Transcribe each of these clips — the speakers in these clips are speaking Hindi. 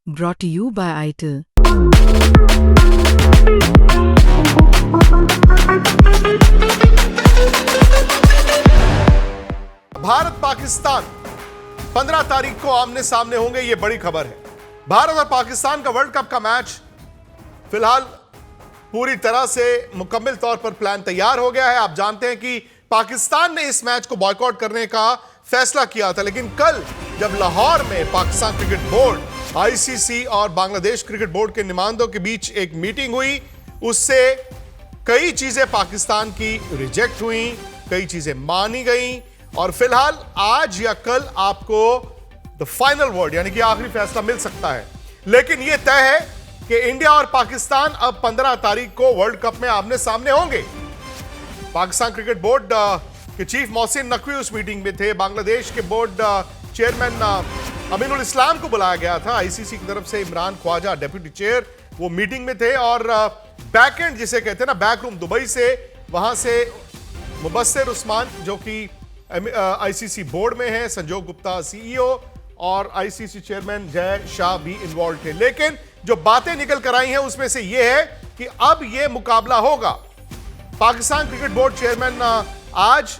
Brought to you by ITIL. Bharat Pakistan 15 तारीख को आमने सामने होंगे, यह बड़ी खबर है। भारत और पाकिस्तान का वर्ल्ड कप का मैच फिलहाल पूरी तरह से मुकम्मल तौर पर प्लान तैयार हो गया है। आप जानते हैं कि पाकिस्तान ने इस मैच को बॉयकॉट करने का फैसला किया था, लेकिन कल जब लाहौर में पाकिस्तान क्रिकेट बोर्ड, आईसीसी और बांग्लादेश क्रिकेट बोर्ड के नुमाइंदों के बीच एक मीटिंग हुई, उससे कई चीजें पाकिस्तान की रिजेक्ट हुई, कई चीजें मानी गई और फिलहाल आज या कल आपको द फाइनल वर्ड यानी कि आखिरी फैसला मिल सकता है। लेकिन यह तय है कि इंडिया और पाकिस्तान अब 15 तारीख को वर्ल्ड कप में आमने सामने होंगे। पाकिस्तान क्रिकेट बोर्ड के चीफ मोहसिन नकवी उस मीटिंग में थे। बांग्लादेश के बोर्ड चेयरमैन अमीनुल इस्लाम को बुलाया गया था। आईसीसी की तरफ से इमरान ख्वाजा डेप्यूटी चेयर वो मीटिंग में थे और बैक एंड जिसे कहते हैं ना, बैक रूम दुबई से, वहां से मुबस्सिर उस्मान जो कि आईसीसी बोर्ड में है, संजोग गुप्ता सीईओ और आईसीसी चेयरमैन जय शाह भी इन्वॉल्व थे। लेकिन जो बातें निकल कर आई हैं उसमें से यह है कि अब यह मुकाबला होगा। पाकिस्तान क्रिकेट बोर्ड चेयरमैन आज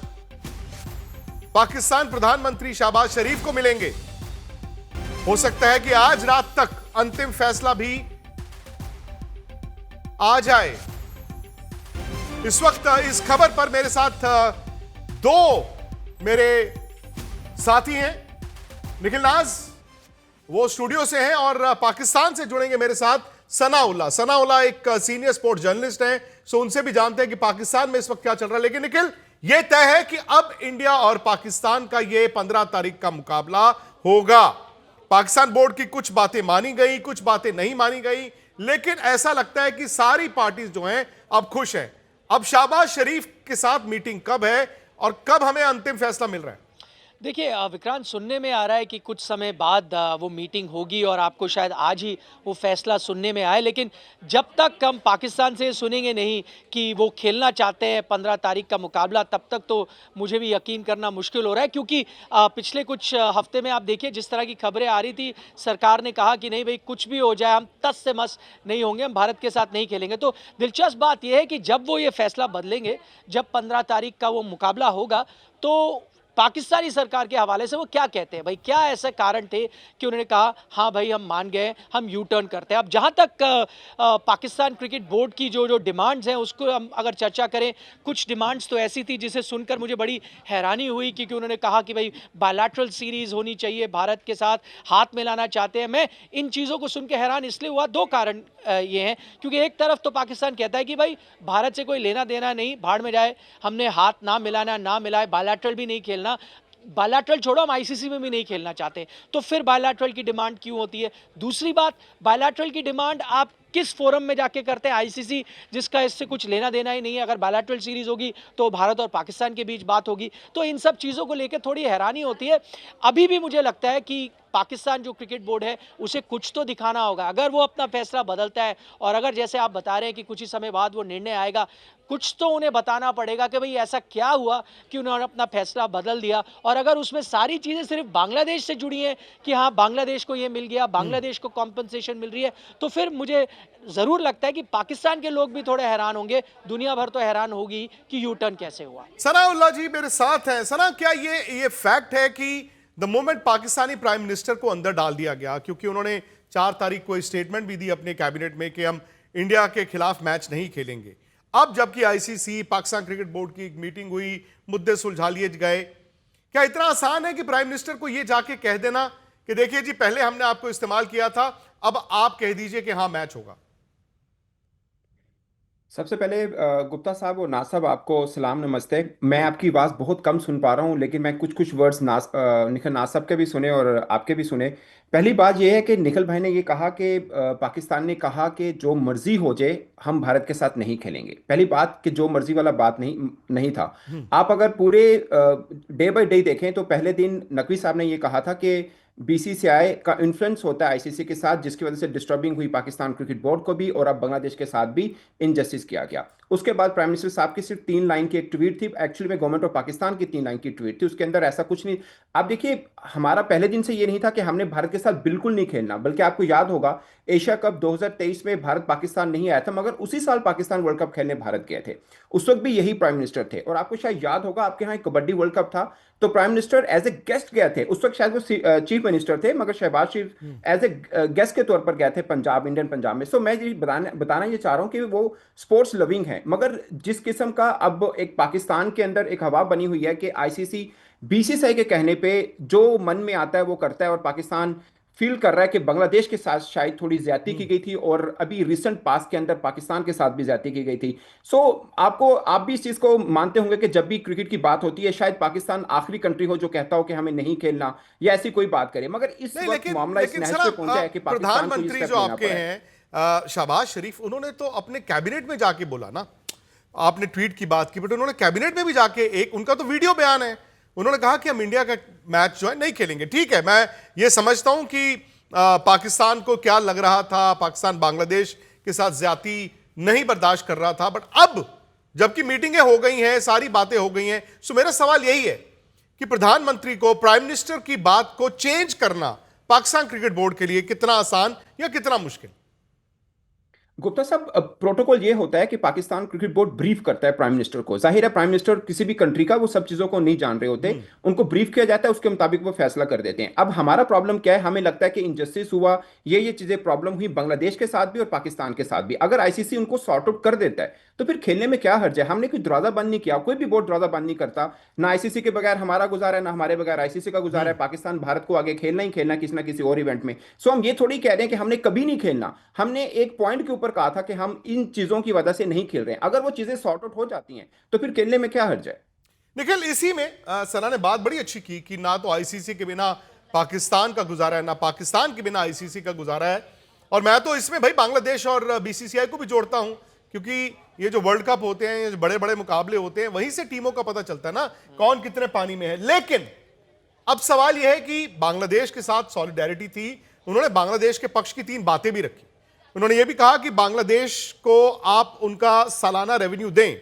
पाकिस्तान प्रधानमंत्री शहबाज शरीफ को मिलेंगे। हो सकता है कि आज रात तक अंतिम फैसला भी आ जाए। इस वक्त इस खबर पर मेरे साथ दो मेरे साथी हैं। निखिल नाज वो स्टूडियो से हैं और पाकिस्तान से जुड़ेंगे मेरे साथ सनाउल्लाह एक सीनियर स्पोर्ट्स जर्नलिस्ट हैं, सो उनसे भी जानते हैं कि पाकिस्तान में इस वक्त क्या चल रहा है। लेकिन निखिल, यह तय है कि अब इंडिया और पाकिस्तान का यह 15 तारीख का मुकाबला होगा। पाकिस्तान बोर्ड की कुछ बातें मानी गई, कुछ बातें नहीं मानी गई, लेकिन ऐसा लगता है कि सारी पार्टीज जो हैं अब खुश हैं। अब शहबाज शरीफ के साथ मीटिंग कब है और कब हमें अंतिम फैसला मिल रहा है? देखिए विक्रांत, सुनने में आ रहा है कि कुछ समय बाद वो मीटिंग होगी और आपको शायद आज ही वो फैसला सुनने में आए। लेकिन जब तक हम पाकिस्तान से सुनेंगे नहीं कि वो खेलना चाहते हैं 15 तारीख का मुकाबला, तब तक तो मुझे भी यकीन करना मुश्किल हो रहा है। क्योंकि पिछले कुछ हफ्ते में आप देखिए जिस तरह की खबरें आ रही थी, सरकार ने कहा कि नहीं भाई कुछ भी हो जाए हम तस से मस नहीं होंगे, हम भारत के साथ नहीं खेलेंगे। तो दिलचस्प बात यह है कि जब वो ये फैसला बदलेंगे, जब 15 तारीख का वो मुकाबला होगा, तो पाकिस्तानी सरकार के हवाले से वो क्या कहते हैं, भाई क्या ऐसे कारण थे कि उन्होंने कहा हाँ भाई हम मान गए, हम यू टर्न करते हैं। अब जहाँ तक पाकिस्तान क्रिकेट बोर्ड की जो डिमांड्स हैं उसको हम अगर चर्चा करें, कुछ डिमांड्स तो ऐसी थी जिसे सुनकर मुझे बड़ी हैरानी हुई, क्योंकि उन्होंने कहा कि भाई बायलैटरल सीरीज होनी चाहिए, भारत के साथ हाथ मिलाना चाहते हैं। मैं इन चीज़ों को सुन के हैरान इसलिए हुआ, दो कारण ये हैं। क्योंकि एक तरफ तो पाकिस्तान कहता है कि भाई भारत से कोई लेना देना नहीं, भाड़ में जाए, हमने हाथ ना मिलाना ना मिलाए, बायलैटरल भी नहीं खेलना, बायलैटरल छोड़ो हम आईसीसी में भी नहीं खेलना चाहते, तो फिर बायलैटरल की डिमांड क्यों होती है? दूसरी बात, बायलैटरल की डिमांड आप किस फोरम में जाके करते हैं? आईसीसी जिसका इससे कुछ लेना देना ही नहीं है। अगर बायलैटरल सीरीज होगी तो भारत और पाकिस्तान के बीच बात होगी। तो इन सब चीज़ों को लेकर थोड़ी हैरानी होती है। अभी भी मुझे लगता है कि पाकिस्तान जो क्रिकेट बोर्ड है उसे कुछ तो दिखाना होगा। अगर वो अपना फैसला बदलता है और अगर जैसे आप बता रहे हैं कि कुछ ही समय बाद वो निर्णय आएगा, कुछ तो उन्हें बताना पड़ेगा कि भाई ऐसा क्या हुआ कि उन्होंने अपना फैसला बदल दिया। और अगर उसमें सारी चीज़ें सिर्फ बांग्लादेश से जुड़ी हैं कि हाँ बांग्लादेश को ये मिल गया, बांग्लादेश को कॉम्पनसेशन मिल रही है, तो फिर मुझे ज़रूर लगता है कि पाकिस्तान के लोग भी थोड़े हैरान होंगे, दुनिया भर तो हैरान होगी कि यू टर्न कैसे हुआ। सनाउल्लाह जी मेरे साथ हैं। सना, क्या ये फैक्ट है कि the moment Pakistani prime minister को अंदर डाल दिया गया, क्योंकि उन्होंने 4 तारीख को स्टेटमेंट भी दी अपने कैबिनेट में कि हम इंडिया के खिलाफ मैच नहीं खेलेंगे। अब जबकि आईसीसी, पाकिस्तान क्रिकेट बोर्ड की एक मीटिंग हुई, मुद्दे सुलझा लिए गए, क्या इतना आसान है कि प्राइम मिनिस्टर को यह जाके कह देना कि देखिए जी पहले हमने आपको इस्तेमाल किया था, अब आप कह दीजिए कि हाँ मैच होगा? सबसे पहले गुप्ता साहब और नाज साहब, आपको सलाम, नमस्ते। मैं आपकी आवाज़ बहुत कम सुन पा रहा हूँ, लेकिन मैं कुछ कुछ वर्ड्स निखिल नाज साहब के भी सुने और आपके भी सुने। पहली बात यह है कि निखिल भाई ने ये कहा कि पाकिस्तान ने कहा कि जो मर्जी हो जाए हम भारत के साथ नहीं खेलेंगे। पहली बात कि जो मर्जी वाला बात नहीं नहीं था। आप अगर पूरे डे बाय डे देखें तो पहले दिन नकवी साहब ने ये कहा था कि बीसीसीआई का इन्फ्लुएंस होता है आईसीसी के साथ, जिसकी वजह से डिस्टर्बिंग हुई पाकिस्तान क्रिकेट बोर्ड को भी, और अब बांग्लादेश के साथ भी इनजस्टिस किया गया। उसके बाद प्राइम मिनिस्टर साहब की सिर्फ 3 लाइन की एक ट्वीट थी, एक्चुअली में गवर्नमेंट ऑफ पाकिस्तान की 3 लाइन की ट्वीट थी, उसके अंदर ऐसा कुछ नहीं। आप देखिए, हमारा पहले दिन से ये नहीं था कि हमने भारत के साथ बिल्कुल नहीं खेलना, बल्कि आपको याद होगा एशिया कप 2023 में भारत पाकिस्तान नहीं आया था, मगर उसी साल पाकिस्तान वर्ल्ड कप खेलने भारत गए थे। उस वक्त भी यही प्राइम मिनिस्टर थे। और आपको शायद याद होगा, आपके यहाँ एक कबड्डी वर्ल्ड कप था, तो prime minister as a guest गए थे। उस वक्त शायद वो चीफ मिनिस्टर थे, मगर शहबाज शरीफ एज ए गेस्ट के तौर पर गए थे पंजाब, इंडियन पंजाब में। सो मैं ये बताना ये चाह रहा हूँ कि वो स्पोर्ट्स लविंग है, मगर जिस किस्म का अब एक पाकिस्तान के अंदर एक हवा बनी हुई है कि आईसीसी बीसीसीआई के कहने पे जो मन में आता है वो करता है, और पाकिस्तान फील कर रहा है कि बांग्लादेश के साथ शायद थोड़ी ज्यादती की गई थी, और अभी रिसेंट पास के अंदर पाकिस्तान के साथ भी ज्यादती की गई थी। सो आप भी इस चीज को मानते होंगे कि जब भी क्रिकेट की बात होती है, शायद पाकिस्तान आखिरी कंट्री हो जो कहता हो कि हमें नहीं खेलना या ऐसी कोई बात करे, मगर इस नहीं, वक्त मामला इस नहज पे पहुंचा है कि पाकिस्तान को ये प्रधानमंत्री स्टेप जो लेना आपके पड़ा है। हैं शहबाज शरीफ, उन्होंने तो अपने कैबिनेट में जाके बोला ना। आपने ट्वीट की बात की, बट उन्होंने कैबिनेट में भी जाके, एक उनका तो वीडियो बयान है, उन्होंने कहा कि हम इंडिया का मैच जो है नहीं खेलेंगे। ठीक है, मैं ये समझता हूं कि पाकिस्तान को क्या लग रहा था, पाकिस्तान बांग्लादेश के साथ ज्यादती नहीं बर्दाश्त कर रहा था, बट अब जबकि मीटिंगें हो गई हैं, सारी बातें हो गई हैं, सो मेरा सवाल यही है कि प्रधानमंत्री को, प्राइम मिनिस्टर की बात को चेंज करना पाकिस्तान क्रिकेट बोर्ड के लिए कितना आसान या कितना मुश्किल? गुप्ता साहब, प्रोटोकॉल ये होता है कि पाकिस्तान क्रिकेट बोर्ड ब्रीफ करता है प्राइम मिनिस्टर को। जाहिर है प्राइम मिनिस्टर किसी भी कंट्री का वो सब चीजों को नहीं जान रहे होते, उनको ब्रीफ किया जाता है, उसके मुताबिक वो फैसला कर देते हैं। अब हमारा प्रॉब्लम क्या है, हमें लगता है कि इनजस्टिस हुआ, ये चीजें प्रॉब्लम हुई बांग्लादेश के साथ भी और पाकिस्तान के साथ भी। अगर आईसीसी उनको सॉर्ट आउट कर देता है तो फिर खेलने में क्या हर्ज है। हमने कोई दरवाजा बंद नहीं किया, कोई भी बोर्ड दरवाजा बंद नहीं करता, ना आईसीसी के बगैर हमारा गुजारा है, ना हमारे बगैर आईसीसी का गुजारा है। पाकिस्तान भारत को आगे खेलना ही खेलना किसी ना किसी और इवेंट में। सो हम ये थोड़ी कह रहे हैं कि हमने कभी नहीं खेलना, हमने एक पॉइंट के ऊपर कहा था कि हम इन चीजों की वजह से नहीं खेल रहे हैं। अगर वो चीजें सॉर्ट आउट हो जाती हैं तो फिर खेलने में क्या हर्ज है। निखिल, इसी में सना ने बात बड़ी अच्छी की कि ना तो आईसीसी के बिना पाकिस्तान का गुजारा है, ना पाकिस्तान के बिना आईसीसी का गुजारा है। और मैं तो इसमें भाई बांग्लादेश और बीसीसीआई को भी जोड़ता हूं, क्योंकि ये जो वर्ल्ड कप होते हैं, ये जो बड़े बड़े मुकाबले होते हैं, वहीं से टीमों का पता चलता है ना कौन कितने पानी में है। लेकिन अब सवाल यह है कि बांग्लादेश के साथ सॉलिडेरिटी थी, उन्होंने बांग्लादेश के पक्ष की 3 बातें भी रखी। उन्होंने यह भी कहा कि बांग्लादेश को आप उनका सालाना रेवेन्यू दें,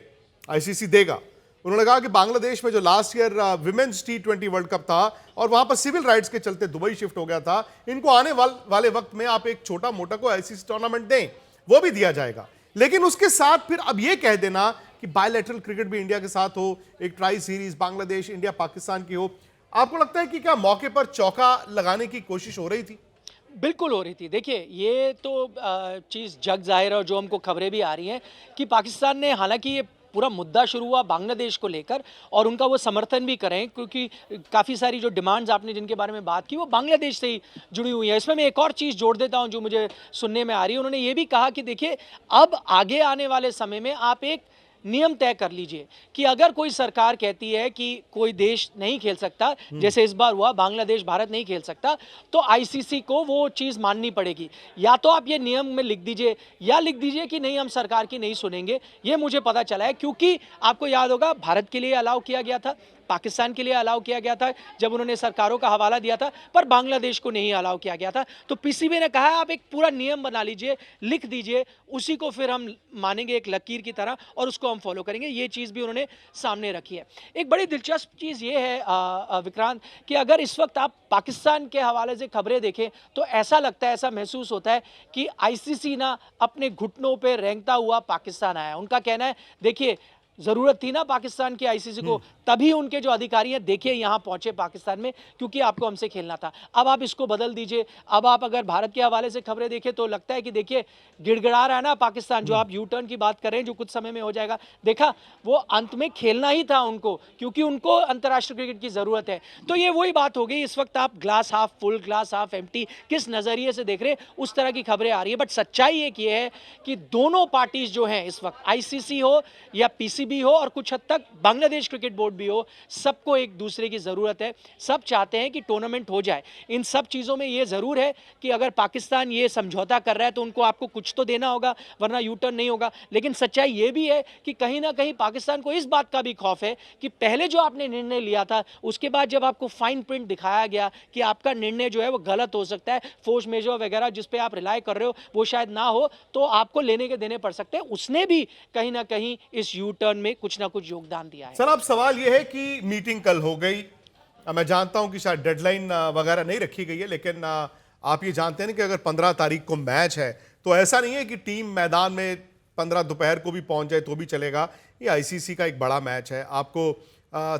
आईसीसी देगा। उन्होंने कहा कि बांग्लादेश में जो last year women's T20 world cup था और वहां पर सिविल राइट्स के चलते दुबई शिफ्ट हो गया था, इनको आने वाले वक्त में आप एक छोटा मोटा को आईसीसी टूर्नामेंट दें, वो भी दिया जाएगा। लेकिन उसके साथ फिर अब यह कह देना कि बायलैटरल क्रिकेट भी इंडिया के साथ हो, एक tri series Bangladesh India Pakistan की हो, आपको लगता है कि क्या मौके पर चौका लगाने की कोशिश हो रही थी? बिल्कुल हो रही थी। देखिए, ये तो चीज़ जग ज़ाहिर है, और जो हमको खबरें भी आ रही हैं कि पाकिस्तान ने, हालांकि ये पूरा मुद्दा शुरू हुआ बांग्लादेश को लेकर और उनका वो समर्थन भी करें, क्योंकि काफ़ी सारी जो डिमांड्स आपने जिनके बारे में बात की वो बांग्लादेश से ही जुड़ी हुई है। इसमें मैं एक और चीज़ जोड़ देता हूं जो मुझे सुनने में आ रही है। उन्होंने ये भी कहा कि देखिए, अब आगे आने वाले समय में आप एक नियम तय कर लीजिए कि अगर कोई सरकार कहती है कि कोई देश नहीं खेल सकता, जैसे इस बार हुआ बांग्लादेश भारत नहीं खेल सकता, तो आईसीसी को वो चीज़ माननी पड़ेगी। या तो आप ये नियम में लिख दीजिए, या लिख दीजिए कि नहीं, हम सरकार की नहीं सुनेंगे। ये मुझे पता चला है, क्योंकि आपको याद होगा भारत के लिए अलाउ किया गया था, पाकिस्तान के लिए अलाउ किया गया था जब उन्होंने सरकारों का हवाला दिया था, पर बांग्लादेश को नहीं अलाउ किया गया था। तो पीसीबी ने कहा आप एक पूरा नियम बना लीजिए, लिख दीजिए, उसी को फिर हम मानेंगे एक लकीर की तरह और उसको हम फॉलो करेंगे। ये चीज़ भी उन्होंने सामने रखी है। एक बड़ी दिलचस्प चीज़ ये है विक्रांत, कि अगर इस वक्त आप पाकिस्तान के हवाले से खबरें देखें तो ऐसा लगता है, ऐसा महसूस होता है कि आईसीसी ना अपने घुटनों पर रेंगता हुआ पाकिस्तान आया। उनका कहना है, देखिए जरूरत थी ना पाकिस्तान की आईसीसी को, तभी उनके जो अधिकारी हैं देखिए यहां पहुंचे पाकिस्तान में, क्योंकि आपको हमसे खेलना था। अब आप इसको बदल दीजिए। अब आप अगर भारत के हवाले से खबरें देखें तो लगता है कि देखिए गिड़गिड़ा रहा है ना पाकिस्तान, जो आप यू टर्न की बात कर रहे हैं जो कुछ समय में हो जाएगा। देखा, वो अंत में खेलना ही था उनको, क्योंकि उनको अंतर्राष्ट्रीय क्रिकेट की जरूरत है। तो ये वही बात हो गई, इस वक्त आप glass half full, glass half empty किस नजरिए से देख रहे हैं, उस तरह की खबरें आ रही है। बट सच्चाई एक ये है कि दोनों पार्टीज जो हैं इस वक्त, आईसीसी हो या पीसीबी पीसीबी हो और कुछ हद तक बांग्लादेश क्रिकेट बोर्ड भी हो, सबको एक दूसरे की ज़रूरत है। सब चाहते हैं कि टूर्नामेंट हो जाए। इन सब चीज़ों में ये ज़रूर है कि अगर पाकिस्तान ये समझौता कर रहा है तो उनको आपको कुछ तो देना होगा, वरना यू टर्न नहीं होगा। लेकिन सच्चाई ये भी है कि कहीं ना कहीं पाकिस्तान को इस बात का भी खौफ है कि पहले जो आपने निर्णय लिया था, उसके बाद जब आपको फाइन प्रिंट दिखाया गया कि आपका निर्णय जो है वो गलत हो सकता है, फोर्स मेजर वगैरह जिस पे आप रिलाय कर रहे हो वो शायद ना हो, तो आपको लेने के देने पड़ सकते हैं। उसने भी कहीं ना कहीं इस यू टर्न में कुछ ना कुछ योगदान दिया है। सर, अब सवाल यह है कि मीटिंग कल हो गई, मैं जानता हूं कि शायद डेडलाइन वगैरह नहीं रखी गई है, लेकिन आप ये जानते हैं कि अगर 15 तारीख को मैच है तो ऐसा नहीं है कि टीम मैदान में 15 दोपहर को भी पहुंच जाए तो भी चलेगा। ये आईसीसी का एक बड़ा मैच है, आपको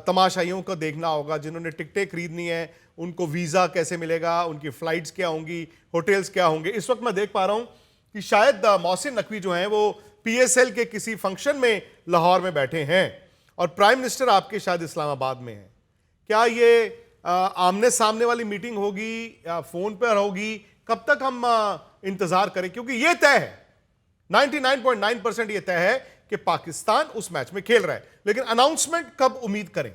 तमाशाइयों को देखना होगा, जिन्होंने टिकटें खरीदनी है उनको वीज़ा कैसे मिलेगा, उनकी फ़्लाइट्स क्या होंगी, होटल्स क्या होंगे। इस वक्त मैं देख पा रहा हूं कि शायद मोहसिन नकवी जो हैं वो पीएसएल के किसी फंक्शन में लाहौर में बैठे हैं और प्राइम मिनिस्टर आपके शायद इस्लामाबाद में हैं। क्या ये आमने सामने वाली मीटिंग होगी या फोन पर होगी? कब तक हम इंतजार करें? क्योंकि ये तय है, 99.9% ये तय है कि पाकिस्तान उस मैच में खेल रहा है, लेकिन अनाउंसमेंट कब उम्मीद करें?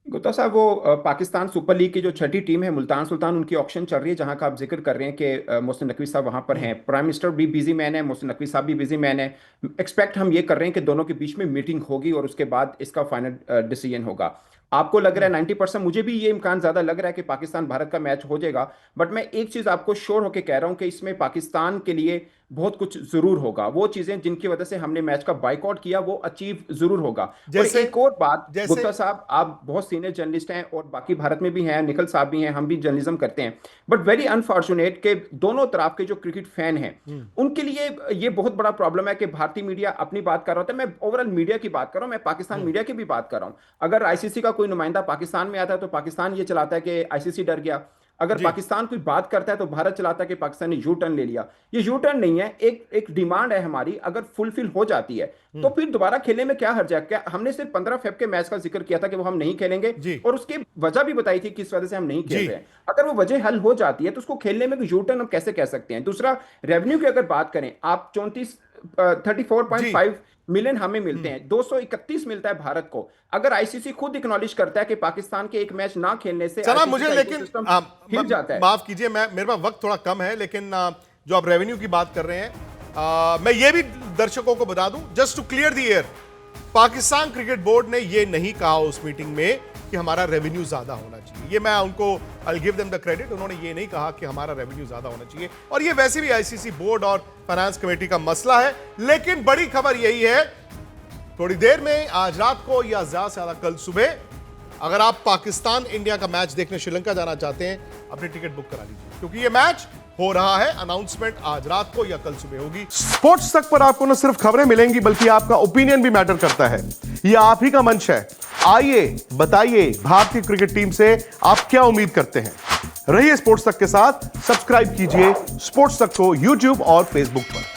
गुप्ता साहब, वो पाकिस्तान सुपर लीग की जो छठी टीम है मुल्तान सुल्तान, उनकी ऑक्शन चल रही है, जहां का आप जिक्र कर रहे हैं कि मोहसिन नकवी साहब वहां पर हैं। प्राइम मिनिस्टर भी बिजी मैन है, मोहसिन नकवी साहब भी बिजी मैन है। एक्सपेक्ट हम ये कर रहे हैं कि दोनों के बीच में मीटिंग होगी और उसके बाद इसका फाइनल डिसीजन होगा। आपको लग रहा है 90%, मुझे भी ये इम्कान ज्यादा लग रहा है कि पाकिस्तान भारत का मैच हो जाएगा। बट मैं एक चीज आपको श्योर होकर कह रहा हूं कि इसमें पाकिस्तान के लिए बहुत कुछ जरूर होगा। वो चीजें जिनकी वजह से हमने मैच का बाइकआउट किया वो अचीव जरूर होगा। जैसे और एक और बात, जैसे गुप्ता साहब, आप बहुत सीनियर जर्नलिस्ट हैं और बाकी भारत में भी हैं, निखिल साहब भी हैं, हम भी जर्नलिज्म करते हैं। बट वेरी अनफॉर्चुनेट के दोनों तरफ के जो क्रिकेट फैन हैं उनके लिए ये बहुत बड़ा प्रॉब्लम है कि भारतीय मीडिया अपनी बात कर रहा होता है। मैं ओवरऑल मीडिया की बात कर रहा हूं, मैं पाकिस्तान मीडिया की भी बात कर रहा हूं। अगर आईसीसी का कोई नुमाइंदा पाकिस्तान में आता है तो पाकिस्तान ये चलाता है कि आईसीसी डर गया। अगर पाकिस्तान कोई बात करता है तो भारत चलाता है कि पाकिस्तान ने यू टर्न ले लिया। ये यू टर्न नहीं है, एक डिमांड है हमारी, अगर फुलफिल हो जाती है तो फिर दोबारा खेलने में क्या हर्ज है। क्या हमने सिर्फ 15 फेब के मैच का जिक्र किया था कि वो हम नहीं खेलेंगे और उसकी वजह भी बताई थी किस वजह से हम नहीं खेल रहे हैं। अगर वो वजह हल हो जाती है तो उसको खेलने में यू टर्न हम कैसे कह सकते हैं। दूसरा, रेवेन्यू की अगर बात करें, आप 34.5 मिलियन हमें मिलते हैं, 231 मिलता है भारत को। अगर आईसीसी खुद एक्नॉलेज करता है कि पाकिस्तान के एक मैच ना खेलने से चला मुझे, लेकिन हिल जाता है। माफ कीजिए, मेरे पास वक्त थोड़ा कम है, लेकिन जो आप रेवेन्यू की बात कर रहे हैं, मैं ये भी दर्शकों को बता दूं, just to clear the air, Pakistan cricket board ने ये नहीं कहा उस मीटिंग में कि हमारा रेवेन्यू ज्यादा होना चाहिए। ये मैं उनको I give them the credit, उन्होंने ये नहीं कहा कि हमारा रेवेन्यू ज्यादा होना चाहिए, और ये वैसे भी आईसीसी बोर्ड और फाइनेंस कमेटी का मसला है। लेकिन बड़ी खबर यही है, थोड़ी देर में, आज रात को या ज्यादा से ज्यादा कल सुबह, अगर आप पाकिस्तान इंडिया का मैच देखने श्रीलंका जाना चाहते हैं, अपनी टिकट बुक करा लीजिए, क्योंकि ये मैच हो रहा है। अनाउंसमेंट आज रात को या कल सुबह होगी। स्पोर्ट्स तक पर आपको न सिर्फ खबरें मिलेंगी बल्कि आपका ओपिनियन भी मैटर करता है। ये आप ही का मंच है। आइए बताइए, भारतीय क्रिकेट टीम से आप क्या उम्मीद करते हैं। रहिए स्पोर्ट्स तक के साथ, सब्सक्राइब कीजिए स्पोर्ट्स तक को यूट्यूब और फेसबुक पर।